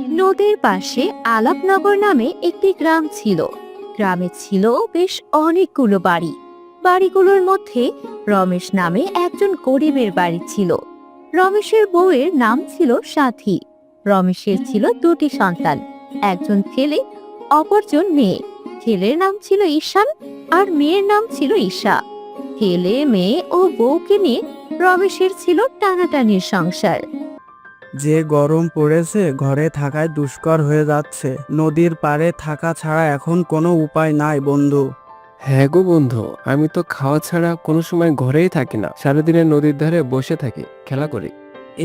নদীর পাশে আলাপনগর নামে একটি গ্রাম ছিল। গ্রামে ছিল বেশ অনেকগুলো বাড়ি। বাড়িগুলোর মধ্যে রমেশ নামে একজন গরিবের বাড়ি ছিল। রমেশের বউয়ের নাম ছিল সাথী। রমেশের ছিল দুটি সন্তান, একজন ছেলে, অপরজন মেয়ে। ছেলের নাম ছিল ঈশান আর মেয়ের নাম ছিল ঈশা। ছেলে মেয়ে ও বউকে নিয়ে রমেশের ছিল টানাটানির সংসার। যে গরম পড়েছে, ঘরে থাকায় দুষ্কর হয়ে যাচ্ছে। নদীর পাড়ে থাকা ছাড়া এখন কোনো উপায় নাই বন্ধু। হ্যাঁ গো বন্ধু, আমি তো খাওয়া ছাড়া কোনো সময় ঘরেই থাকি না। সারাদিনে নদীর ধারে বসে থাকি, খেলা করি।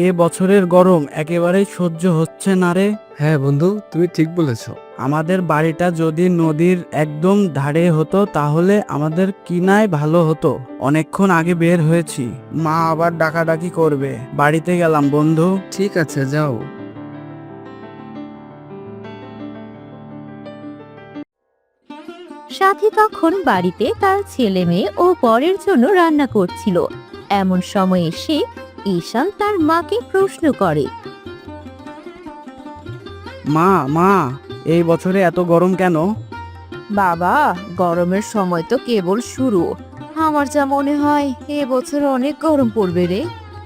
এ বছরের গরম একেবারেই সহ্য হচ্ছে না রে। হ্যাঁ বন্ধু, তুমি ঠিক বলেছো। আমাদের বাড়িটা যদি নদীর একদম ধারে হতো তাহলে আমাদের কিনাই ভালো হতো। অনেকক্ষণ আগে বের হয়েছি, মা আবার ডাকাডাকি করবে। বাড়িতে গেলাম বন্ধু। ঠিক আছে, যাও। সাথী তখন বাড়িতে তার ছেলে মেয়ে ও বরের জন্য রান্না করছিল। এমন সময় এসে ঈশান তার মাকে প্রশ্ন করে। মা মা এই বছরে এত গরম কেন? বাবা, গরমের সময় তো কেবল শুরু। আমার যা মনে হয় এ বছর অনেক গরম পড়বে রে।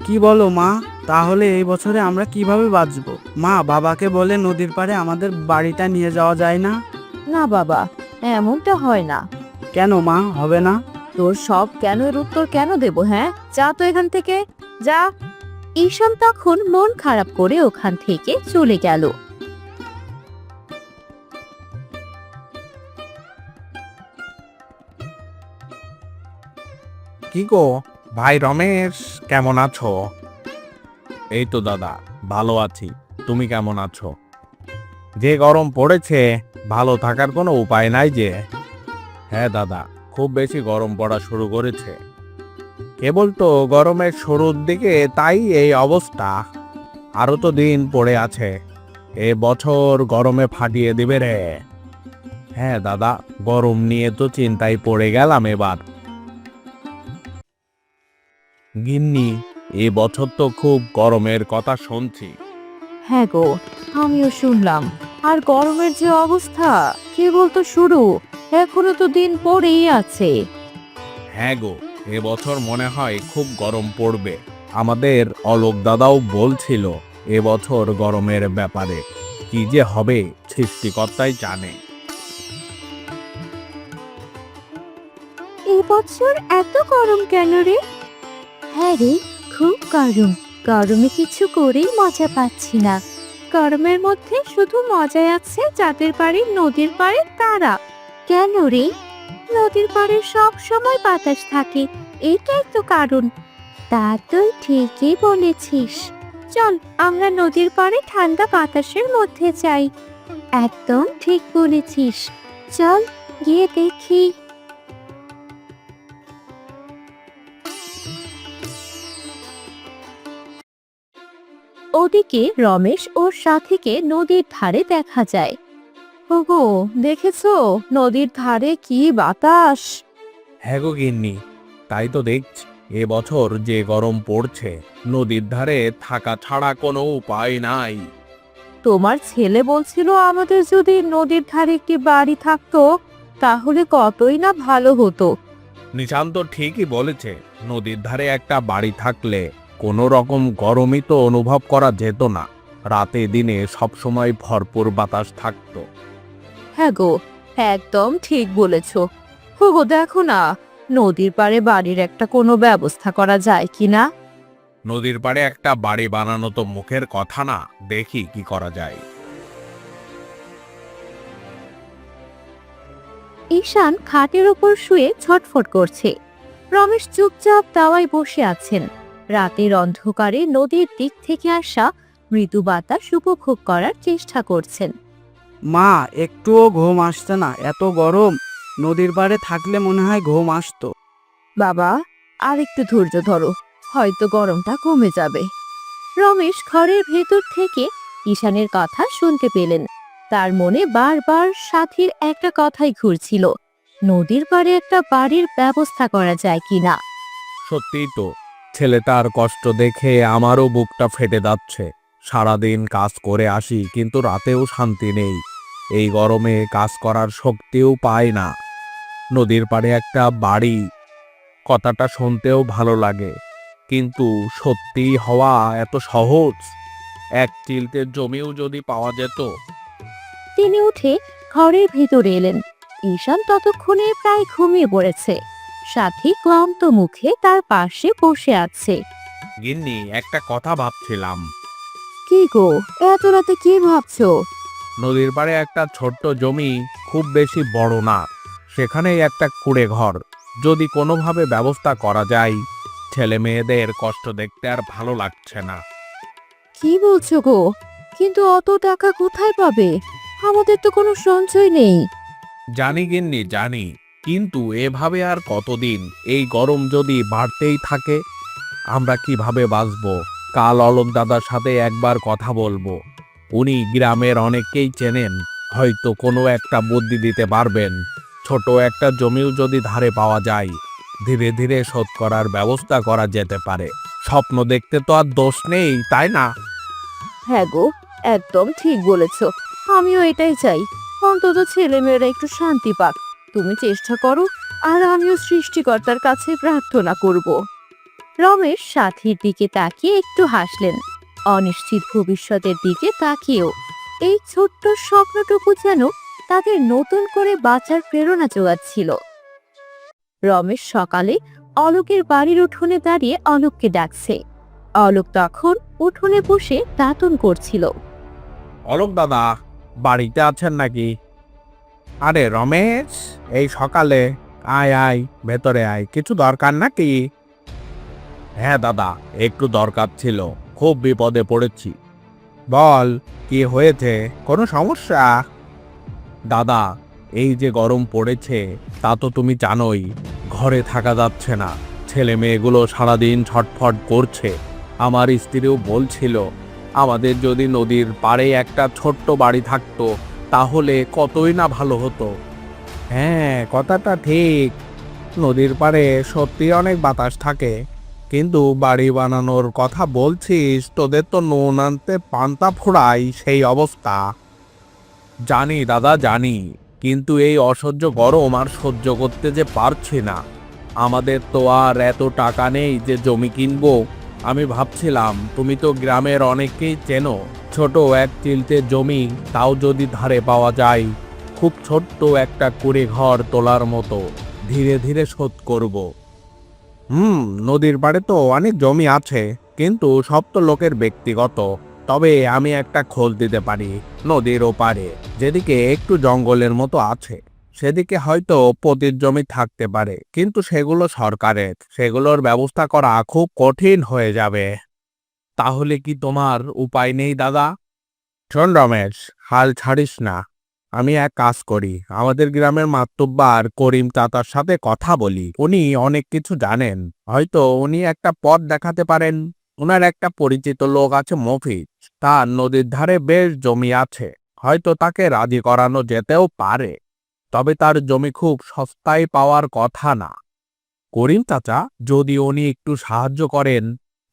কি বলো মা? তাহলে এই বছরে আমরা কিভাবে বাঁচবো? মা, বাবাকে বলে নদীর পাড়ে আমাদের বাড়িটা নিয়ে যাওয়া যায় না? না বাবা, এমনটা হয় না। কেন মা, হবে না? তোর সব কেনের উত্তর কেন দেব? হ্যাঁ, যা তো এখান থেকে, যা। ঈশান তখন মন খারাপ করে ওখান থেকে চলে গেল। কি গো ভাই রমেশ, কেমন আছো? এই তো দাদা, ভালো আছি। তুমি কেমন আছো? যে গরম পড়েছে, ভালো থাকার কোনো উপায় নাই যে। হ্যাঁ দাদা, খুব বেশি গরম পড়া শুরু করেছে। কেবল তো গরমের শুরুর দিকে, তাই এই অবস্থা। আরো তো দিন পড়ে আছে। এ বছর গরমে ফাটিয়ে দিবে রে। হ্যাঁ দাদা, গরম নিয়ে তো চিন্তায় পড়ে গেলাম এবার। গিন্নি, এ বছর তো খুব গরমের কথা শুনছি। হ্যাঁ গো, আমিও শুনলাম। আর গরমের যে অবস্থা, কেবল তো শুরু, এখনো তো দিন পরেই আছে। হ্যাঁ গো, এ বছর মনে হয় খুব গরম পড়বে। আমাদের অলোক দাদাও বলছিল এ বছর গরমের ব্যাপারে। কি যে হবে সৃষ্টিকর্তাই জানে। এই বছর এত গরম কেন রে? হ্যাঁ রে, খুব গরম। গরমে কিছু করেই মজা পাচ্ছি না। গরমের মধ্যে শুধু মজাই আছে যাদের বাড়ি নদীর পাড়ে তারা। কেন রে? নদীর পাড়ে সব সময় বাতাস থাকে, এটাই তো কারণ। তা তুই ঠিকই বলেছিস। চল আমরা নদীর পাড়ে ঠান্ডা বাতাসের মধ্যে যাই। একদম ঠিক বলেছিস, চল গিয়ে দেখি। ওদিকে রমেশ ও সাথীকে নদীর ধারে দেখা যায়। ওগো, দেখেছো নদীর ধারে কি বাতাস! হ্যাঁ গো গিন্নি, তাই তো দেখছি। এ বছর যে গরম পড়ছে, নদীর ধারে থাকা ছাড়া কোনো উপায় নাই। তোমার ছেলে বলছিল আমাদের যদি নদীর ধারে একটি বাড়ি থাকতো তাহলে কতই না ভালো হতো। নিশান্ত ঠিকই বলেছে, নদীর ধারে একটা বাড়ি থাকলে কোনো রকম গরমই তো অনুভব করা যেত না। রাতে দিনে সবসময় ভরপুর বাতাস থাকতো। হ্যাঁ গো, একদম ঠিক বলেছ। ওগো দেখো না, নদীর পাড়ে বাড়ির একটা কোনো ব্যবস্থা করা যায় কিনা। নদীর পাড়ে একটা বাড়ি বানানো তো মুখের কথা না, দেখি কি করা যায়। ঈশান খাটের উপর শুয়ে ছটফট করছে। রমেশ চুপচাপ দাওয়ায় বসে আছেন। রাতের অন্ধকারে নদীর দিক থেকে আসা মৃদু বাতাস উপভোগ করার চেষ্টা করছেন। মা, একটুও ঘুম আসছে না, এত গরম। নদীর পাড়ে থাকলে মনে হয় ঘুম আসতো। বাবা, আর একটু ধৈর্য ধরো, হয়তো গরমটা কমে যাবে। রমেশ ঘরের ভেতর থেকে ঈশানের কথা শুনতে পেলেন। তার মনে বারবার সাথীর একটা কথাই ঘুরছিল, নদীর পাড়ে একটা বাড়ির ব্যবস্থা করা যায় কিনা। সত্যিই তো, ছেলেটার কষ্ট দেখে আমারও বুকটা ফেটে যাচ্ছে। সারাদিন কাজ করে আসি কিন্তু রাতেও শান্তি নেই। এই গরমে কাজ করার শক্তিও পাই না। নদীর পাড়ে একটা বাড়ি, কথাটা শুনতেও ভালো লাগে, কিন্তু সত্যি হওয়া এত সহজ? এক চিলতে জমিও যদি পাওয়া যেত। তিনি উঠে ঘরের ভেতরে এলেন। ঈশান ততক্ষণে প্রায় ঘুমিয়ে পড়েছে। সাথী ক্লান্ত মুখে তার পাশে বসে আছে। গিন্নি, একটা কথা ভাবছিলাম। কি গো, এত রাতে কি ভাবছো? নদীর পাড়ে একটা ছোট্ট জমি, খুব বেশি বড় না, সেখানেই একটা কুঁড়ে ঘর যদি কোনোভাবে ব্যবস্থা করা যায়, ছেলে মেয়েদের কষ্ট দেখতে আর ভালো লাগছে না। কি বলছো গো? কিন্তু অত টাকা কোথায় পাবে? আমাদের তো কোনো সঞ্চয় নেই। জানি গিন্নি, জানি, কিন্তু এভাবে আর কতদিন? এই গরম যদি বাড়তেই থাকে, আমরা কিভাবে বাঁচবো? কাল অলোক দাদার সাথে একবার কথা বলবো। উনি গ্রামের অনেককেই চেনেন, হয়তো কোনো একটা বুদ্ধি দিতে পারবেন। ছোট একটা জমিও যদি ধারে পাওয়া যায়, ধীরে ধীরে শোধ করার ব্যবস্থা করা যেতে পারে। স্বপ্ন দেখতে তো আর দোষ নেই, তাই না? হ্যাঁ গো, একদম ঠিক বলেছো। আমিও এটাই চাই, অন্তত ছেলেমেয়েরা একটু শান্তি পাক। তুমি চেষ্টা করো, আর আমিও সৃষ্টিকর্তার কাছে প্রার্থনা করব। রমেশ সাথীর দিকে তাকিয়ে একটু হাসলেন। অনিশ্চিত ভবিষ্যতের দিকে তাকিয়েও এই ছোট্ট স্বপ্নটুকু যেন তাদের নতুন করে বাঁচার প্রেরণা জোগাচ্ছিল। রমেশ সকালে অলোকের বাড়ির উঠোনে দাঁড়িয়ে অলোককে ডাকছে। অলোক তখন উঠোনে বসে দাঁতন করছিল। অলোক দাদা, বাড়িতে আছেন নাকি? আরে রমেশ, এই সকালে? আয় আয়, ভেতরে আয়, কিছু দরকার নাকি? হ্যাঁ দাদা, একটু দরকার ছিল, খুব বিপদে পড়েছি। বল, কি হয়েছে? কোনো সমস্যা? দাদা, এই যে গরম পড়েছে, তা তো তুমি জানোই। ঘরে থাকা যাচ্ছে না, ছেলে মেয়েগুলো সারাদিন ছটফট করছে। আমার স্ত্রীও বলছিল, আমাদের যদি নদীর পাড়ে একটা ছোট্ট বাড়ি থাকতো, তাহলে কতই না ভালো হতো। হ্যাঁ, কথাটা ঠিক। নদীর পাড়ে সত্যি অনেক বাতাস থাকে, কিন্তু বাড়ি বানানোর কথা বলছিস, তোদের তো নুন আনতে পান্তা ফোড়াই সেই অবস্থা। জানি দাদা, জানি, কিন্তু এই অসহ্য গরম আর সহ্য করতে যে পারছি না। আমাদের তো আর এত টাকা নেই যে জমি কিনবো। আমি ভাবছিলাম, তুমি তো গ্রামের অনেককেই চেনো, ছোট এক চিলতে জমি, তাও যদি ধারে পাওয়া যায়, খুব ছোট্ট একটা কুঁড়ে ঘর তোলার মতো, ধীরে ধীরে শোধ করব। নদীর পাড়ে তো অনেক জমি আছে, কিন্তু সব তো লোকের ব্যক্তিগত। তবে আমি একটা খোঁজ দিতে পারি। নদীর ওপারে যেদিকে একটু জঙ্গলের মতো আছে, সেদিকে হয়তো পতির জমি থাকতে পারে, কিন্তু সেগুলো সরকারের, সেগুলোর ব্যবস্থা করা খুব কঠিন হয়ে যাবে। তাহলে কি তোমার উপায় নেই দাদা? শোন রমেশ, হাল ছাড়িস না। আমি এক কাজ করি, আমাদের গ্রামের মাতুব্বার করিম চাচার সাথে কথা বলি। উনি অনেক কিছু জানেন, হয়তো উনি একটা পথ দেখাতে পারেন। ওনার একটা পরিচিত লোক আছে, মফিজ, তার নদীর ধারে বেশ জমি আছে, হয়তো তাকে রাজি করানো যেতেও পারে। তবে তার জমি খুব সস্তায় পাওয়ার কথা না। করিম চাচা যদি উনি একটু সাহায্য করেন,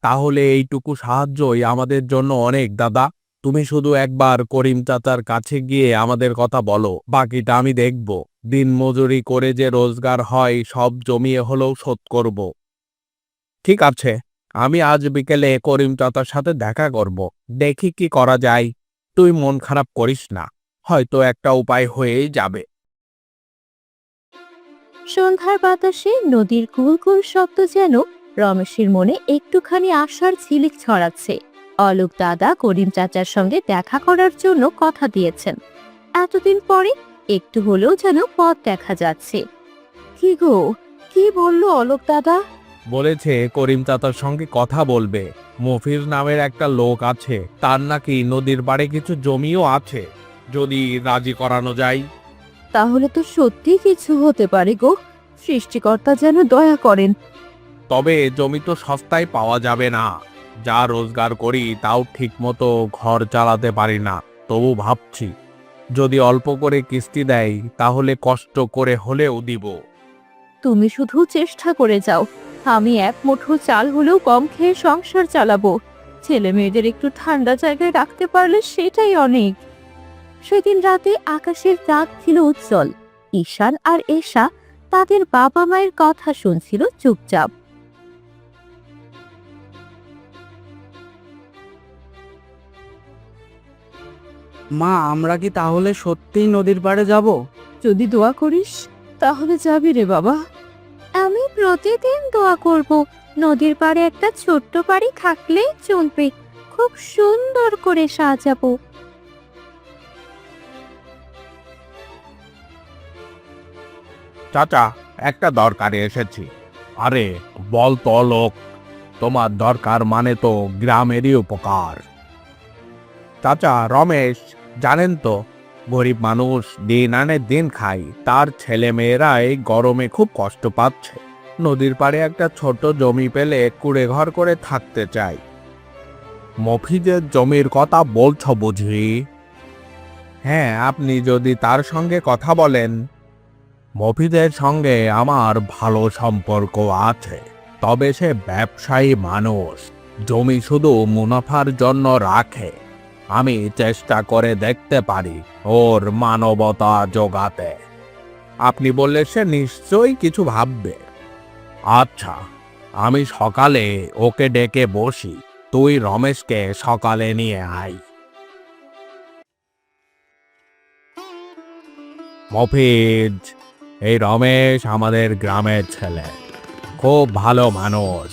তাহলে এইটুকু সাহায্যই আমাদের জন্য অনেক দাদা। তুমি শুধু একবার করিম চাচার কাছে গিয়ে আমাদের কথা বলো, বাকিটা আমি দেখব। দিন মজুরি করে যে রোজগার হয়, সব জমিয়ে হলেও শোধ করব। ঠিক আছে, আমি আজ বিকেলে করিম চাচার সাথে দেখা করব, দেখি কি করা যায়। তুই মন খারাপ করিস না, হয়তো একটা উপায় হয়েই যাবে। সন্ধ্যার বাতাসে নদীর কুলকুল শব্দ যেন রমেশের মনে একটুখানি আশার ঝিলিক ছড়াচ্ছে। অলোক দাদা করিম চাচার সঙ্গে দেখা করার জন্য কথা দিয়েছেন। এতদিন পরে একটু হলেও যেন পথ দেখা যাচ্ছে। কি গো, কি বললো অলোক দাদা? বলেছে করিম চাচার সঙ্গে কথা বলবে। মফিজ নামের একটা লোক আছে, তার নাকি নদীর পাড়ে কিছু জমিও আছে, যদি রাজি করানো যায়। তাহলে তো সত্যি কিছু হতে পারে গো। সৃষ্টিকর্তা যেন দয়া করেন। তবে জমি তো সস্তায় পাওয়া যাবে না। যা রোজগার করি তাও ঠিক মতো ঘর চালাতে পারি না। তবু ভাবছি, যদি অল্প করে কিস্তি দেয়, তাহলে কষ্ট করে হলেও দিব। তুমি শুধু চেষ্টা করে যাও। আমি এক মুঠো চাল হলেও কম খেয়ে সংসার চালাবো। ছেলে মেয়েদের একটু ঠান্ডা জায়গায় রাখতে পারলে সেটাই অনেক। সেদিন রাতে আকাশের চাঁদ ছিল উজ্জ্বল। ঈশান আর এশা তাদের বাবা মায়ের কথা শুনছিল চুপচাপ। মা, আমরা কি তাহলে সত্যিই নদীর পাড়ে যাব? যদি দোয়া করিস তাহলে যাবি রে বাবা। আমি প্রতিদিন দোয়া করব নদীর পাড়ে একটা ছোট্ট বাড়ি থাকলেই চলবে, খুব সুন্দর করে সাজাবো। চাচা, একটা দরকারে এসেছি। আরে বল তো লোক, তোমার দরকার মানে তো গ্রামেরই উপকার। চাচা রমেশ, জানেন তো, গরিব মানুষ দিন আনে দিন খায়, তার ছেলে মেয়েরা এই গরমে খুব কষ্ট পাচ্ছে। নদীর পাড়ে একটা ছোট জমি পেলে কুড়ে ঘর করে থাকতে চাই। মফিজের জমির কথা বলছো বুঝি? হ্যাঁ, আপনি যদি তার সঙ্গে কথা বলেন। মফিজের সঙ্গে আমার ভালো সম্পর্ক আছে, তবে সে ব্যবসায়ী মানুষ, জমি শুধু মুনাফার জন্য রাখে। আমি চেষ্টা করে দেখতে পারি ওর মানবতা জোগাতে। আপনি বললে সে নিশ্চয়ই কিছু ভাববে। আচ্ছা, আমি সকালে ওকে ডেকে বসি, তুই রমেশকে সকালে নিয়ে আয়। মফিজ, এই রমেশ আমাদের গ্রামের ছেলে, খুব ভালো মানুষ।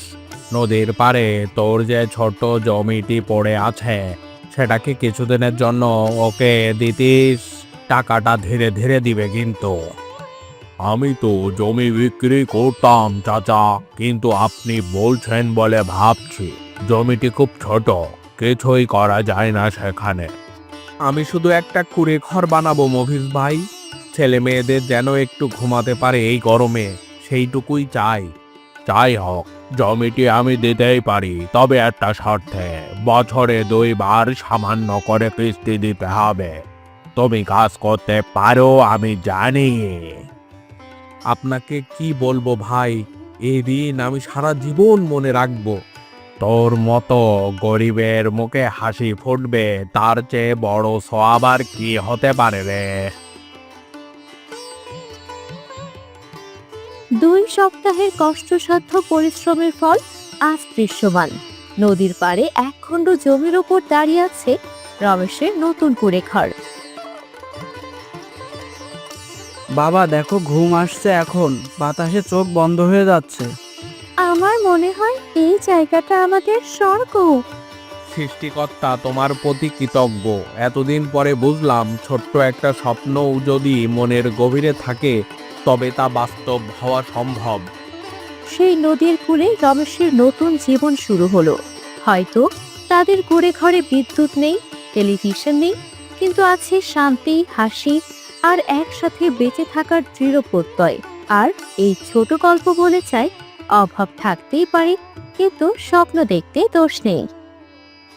নদীর পাড়ে তোর যে ছোট জমিটি পড়ে আছে, সেটাকে কিছুদিনের জন্য ওকে দিতিস, টাকাটা ধীরে ধীরে দিবে কিন্তু। আমি তো জমি বিক্রি করতাম চাচা, কিন্তু আপনি বলছেন বলে ভাবছি। জমিটি খুব ছোট, কিছুই করা যায় না সেখানে। আমি শুধু একটা কুড়ে ঘর বানাবো মফিজ ভাই, ছেলে মেয়েদের যেন একটু ঘুমাতে পারে এই গরমে, সেইটুকুই চাই। যাই হোক, জমিটি আমি দিতেই পারি, তবে একটা শর্তে, বছরে 2 বার সামান্য করে কিস্তি দিতে হবে। তুমি কাজ করতে পারো আমি জানি। আপনাকে কি বলবো ভাই, এই দিন আমি সারা জীবন মনে রাখবো। তোর মতো গরিবের মুখে হাসি ফুটবে, তার চেয়ে বড় সওয়াব আর কি হতে পারে রে। 2 সপ্তাহের কষ্টসাধ্য পরিশ্রমের ফল আজ দৃশ্যমান। নদীর পাড়ে 1 খণ্ড জমির উপর দাঁড়িয়ে আছে রমেশের নতুন কুড়ে ঘর। বাবা দেখো, ঘুম আসছে এখন, বাতাসে চোখ বন্ধ হয়ে যাচ্ছে। আমার মনে হয় এই জায়গাটা আমাদের স্বর্গ। সৃষ্টিকর্তা তোমার প্রতি কৃতজ্ঞ। এতদিন পরে বুঝলাম, ছোট্ট একটা স্বপ্নও যদি মনের গভীরে থাকে, তবে তা বাস্তব হওয়া সম্ভব। সেই নদীর কূলে রমেশের নতুন জীবন শুরু হলো। হয়তো তাদের কুড়ে ঘরে বিদ্যুৎ নেই, টেলিভিশন নেই, কিন্তু আছে শান্তি, হাসি আর একসাথে বেঁচে থাকার দৃঢ় প্রত্যয়। আর এই ছোট গল্প বলে চাই, অভাব থাকতেই পারে, কিন্তু স্বপ্ন দেখতে দোষ নেই।